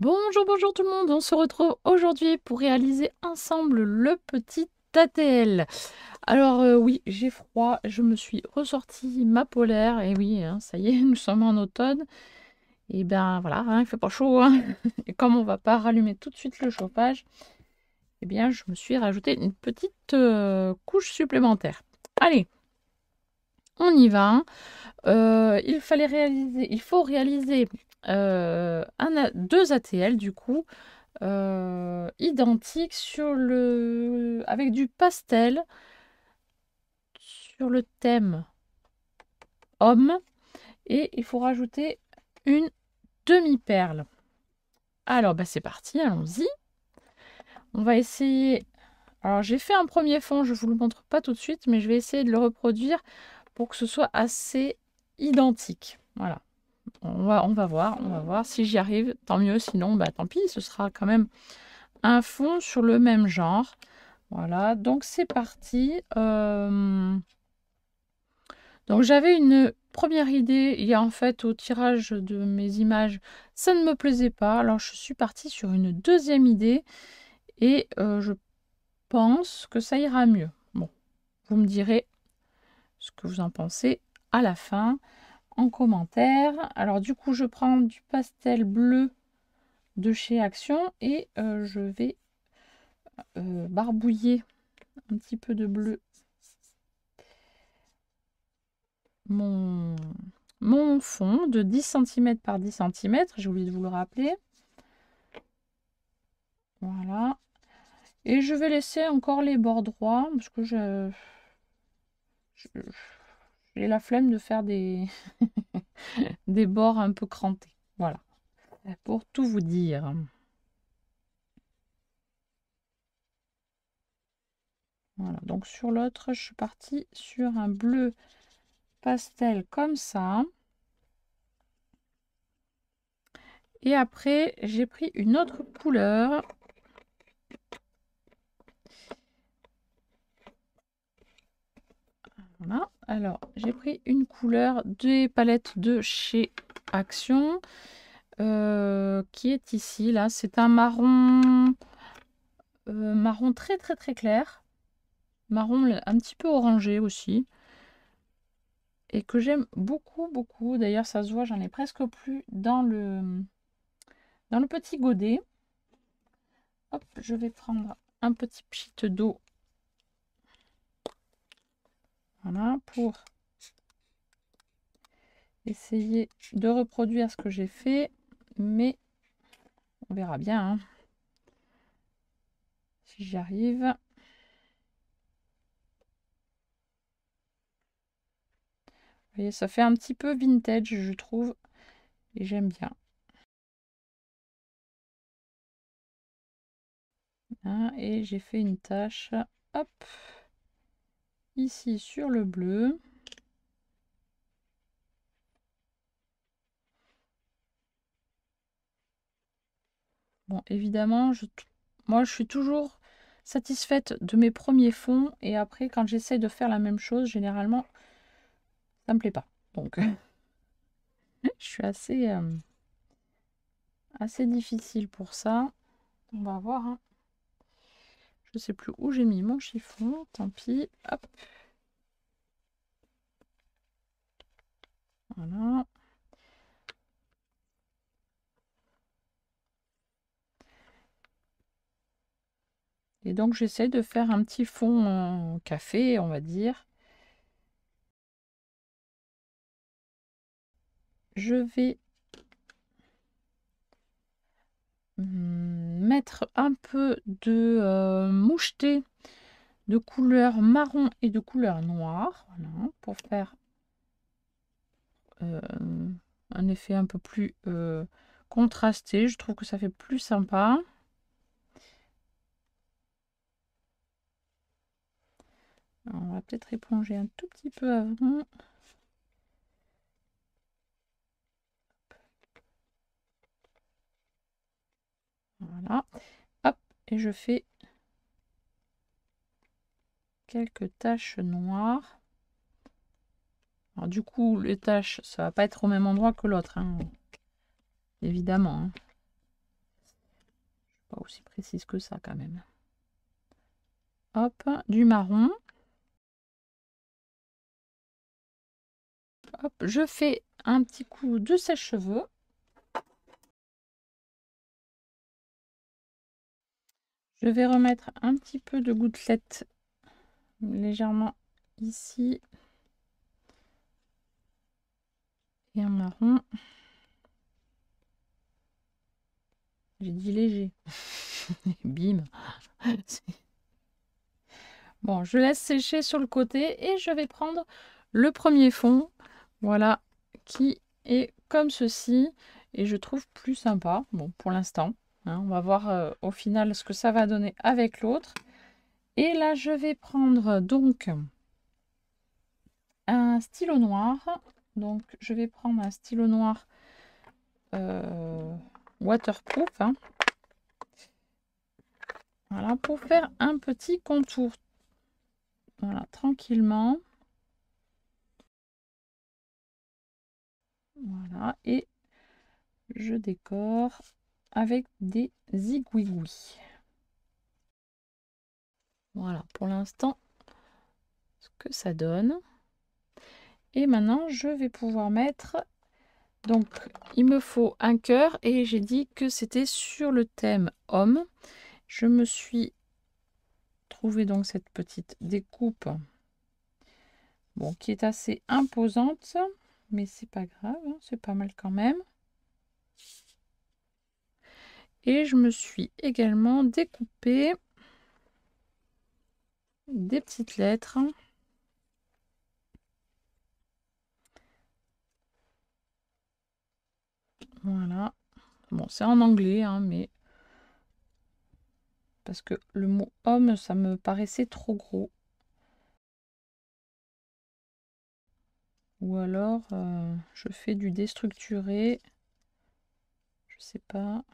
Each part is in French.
Bonjour, bonjour tout le monde, on se retrouve aujourd'hui pour réaliser ensemble le petit ATL. Alors oui, j'ai froid, je me suis ressorti ma polaire, et oui, hein, ça y est, nous sommes en automne. Et ben voilà, hein, il fait pas chaud, hein. Et comme on va pas rallumer tout de suite le chauffage, eh bien je me suis rajouté une petite couche supplémentaire. Allez, on y va. Il faut réaliser deux ATL du coup. Identique avec du pastel sur le thème homme, et il faut rajouter une demi-perle. Alors bah c'est parti, allons-y. On va essayer. Alors j'ai fait un premier fond, je vous le montre pas tout de suite, mais je vais essayer de le reproduire pour que ce soit assez identique. Voilà. On va voir si j'y arrive, tant mieux, sinon bah tant pis, ce sera quand même un fond sur le même genre. Voilà, donc c'est parti. Donc j'avais une première idée, et en fait au tirage de mes images, ça ne me plaisait pas. Alors je suis partie sur une deuxième idée, et je pense que ça ira mieux. Bon, vous me direz ce que vous en pensez à la fin, en commentaire. Alors du coup, je prends du pastel bleu de chez Action, et je vais barbouiller un petit peu de bleu mon fond de 10 cm par 10 cm, j'ai oublié de vous le rappeler. Voilà. Et je vais laisser encore les bords droits, parce que j'ai la flemme de faire des, des bords un peu crantés. Voilà, pour tout vous dire. Voilà, donc sur l'autre, je suis partie sur un bleu pastel comme ça. Et après, j'ai pris une autre couleur. Voilà, alors j'ai pris une couleur des palettes de chez Action, qui est ici, là. C'est un marron, marron très très très clair. Marron un petit peu orangé aussi. Et que j'aime beaucoup beaucoup. D'ailleurs, ça se voit, j'en ai presque plus dans le petit godet. Hop, je vais prendre un petit pchit d'eau. Voilà, pour essayer de reproduire ce que j'ai fait. Mais on verra bien, hein, si j'y arrive. Vous voyez, ça fait un petit peu vintage, je trouve. Et j'aime bien. Hein, et j'ai fait une tache, hop, ici sur le bleu. Bon, évidemment, moi je suis toujours satisfaite de mes premiers fonds, et après quand j'essaie de faire la même chose, généralement ça me plaît pas. Donc je suis assez difficile pour ça. On va voir, hein. Je sais plus où j'ai mis mon chiffon, tant pis. Hop. Voilà. Et donc j'essaie de faire un petit fond café, on va dire. Je vais mettre un peu de moucheté de couleur marron et de couleur noire, voilà, pour faire un effet un peu plus contrasté. Je trouve que ça fait plus sympa. Alors, on va peut-être éponger un tout petit peu avant. Voilà, hop, et je fais quelques taches noires. Alors, du coup, les taches, ça va pas être au même endroit que l'autre, hein, évidemment, hein. Pas aussi précise que ça quand même. Hop, du marron. Hop, je fais un petit coup de sèche-cheveux. Je vais remettre un petit peu de gouttelettes légèrement ici. Et un marron. J'ai dit léger. Bim. Bon, je laisse sécher sur le côté et je vais prendre le premier fond. Voilà, qui est comme ceci. Et je trouve plus sympa. Bon, pour l'instant. Hein, on va voir au final ce que ça va donner avec l'autre. Et là, je vais prendre donc un stylo noir. Donc, je vais prendre un stylo noir waterproof. Hein. Voilà, pour faire un petit contour. Voilà, tranquillement. Voilà, et je décore avec des zigouigouis. Voilà, pour l'instant, ce que ça donne. Et maintenant, je vais pouvoir mettre... Donc, il me faut un cœur et j'ai dit que c'était sur le thème homme. Je me suis trouvé donc cette petite découpe, bon, qui est assez imposante, mais c'est pas grave, hein, c'est pas mal quand même. Et je me suis également découpé des petites lettres. Voilà. Bon, c'est en anglais, hein, mais parce que le mot homme, ça me paraissait trop gros. Ou alors, je fais du déstructuré. Je sais pas.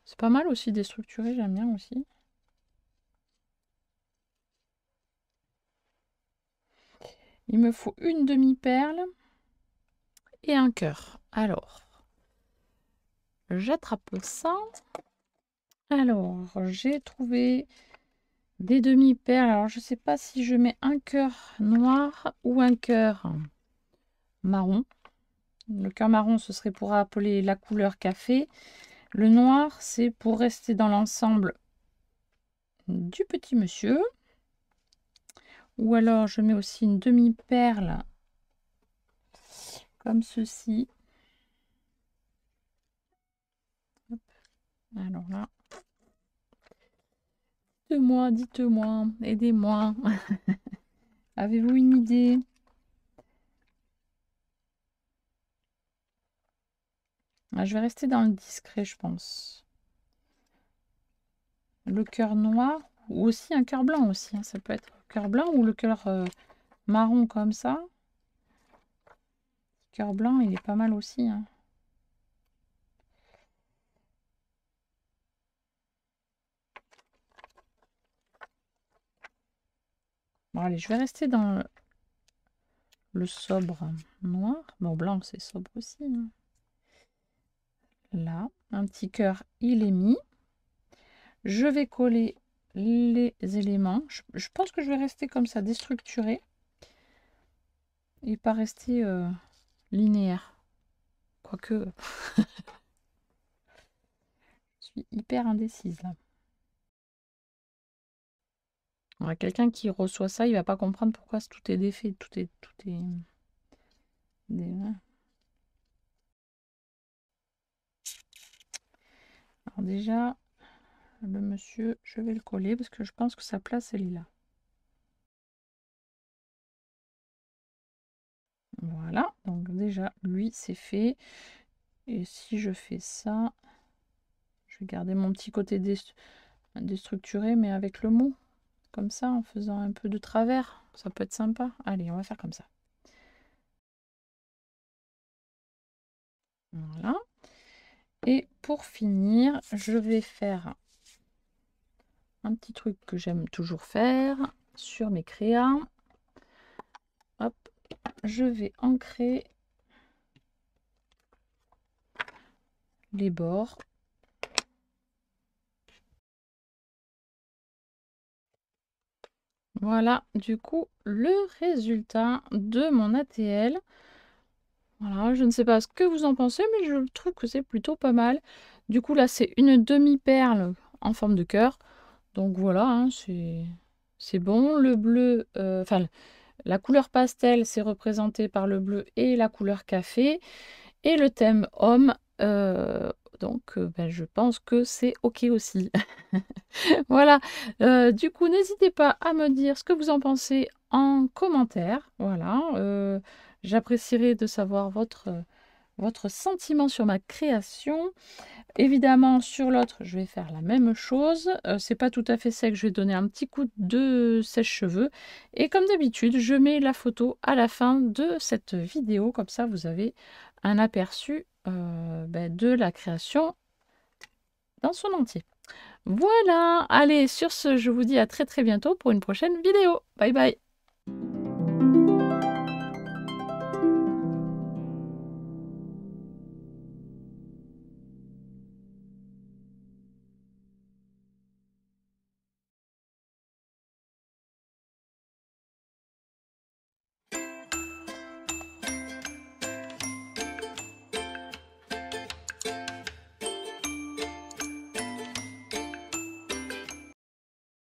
C'est pas mal aussi déstructuré, j'aime bien aussi. Il me faut une demi-perle et un cœur. Alors, j'attrape ça. Alors, j'ai trouvé des demi-perles. Alors, je sais pas si je mets un cœur noir ou un cœur marron. Le cœur marron, ce serait pour appeler la couleur café. Le noir, c'est pour rester dans l'ensemble du petit monsieur. Ou alors, je mets aussi une demi-perle comme ceci. Hop. Alors là, dites-moi, aidez-moi. Avez-vous une idée? Ah, je vais rester dans le discret, je pense. Le cœur noir, ou aussi un cœur blanc aussi. Hein. Ça peut être le cœur blanc ou le cœur marron comme ça. Le cœur blanc, il est pas mal aussi. Hein. Bon, allez, je vais rester dans le sobre noir. Bon, blanc, c'est sobre aussi. Hein. Là, un petit cœur, il est mis. Je vais coller les éléments. Je pense que je vais rester comme ça, déstructuré. Et pas rester linéaire. Quoique, je suis hyper indécise là. Quelqu'un qui reçoit ça, il va pas comprendre pourquoi tout est défait, tout est Alors déjà, le monsieur, je vais le coller parce que je pense que sa place, elle est là. Voilà, donc déjà, lui, c'est fait. Et si je fais ça, je vais garder mon petit côté déstructuré, mais avec le mot. Comme ça, en faisant un peu de travers. Ça peut être sympa. Allez, on va faire comme ça. Voilà. Et pour finir, je vais faire un petit truc que j'aime toujours faire sur mes créas. Hop, je vais ancrer les bords. Voilà, du coup, le résultat de mon ATL. Voilà, je ne sais pas ce que vous en pensez, mais je trouve que c'est plutôt pas mal. Du coup, là, c'est une demi-perle en forme de cœur. Donc voilà, hein, c'est bon. Le bleu, enfin, la couleur pastel, c'est représenté par le bleu et la couleur café. Et le thème homme, donc ben, je pense que c'est OK aussi. Voilà, du coup, n'hésitez pas à me dire ce que vous en pensez en commentaire. Voilà, j'apprécierais de savoir votre sentiment sur ma création. Évidemment, sur l'autre, je vais faire la même chose. C'est pas tout à fait sec, je vais donner un petit coup de sèche-cheveux. Et comme d'habitude, je mets la photo à la fin de cette vidéo. Comme ça, vous avez un aperçu ben, de la création dans son entier. Voilà, allez, sur ce, je vous dis à très très bientôt pour une prochaine vidéo. Bye bye.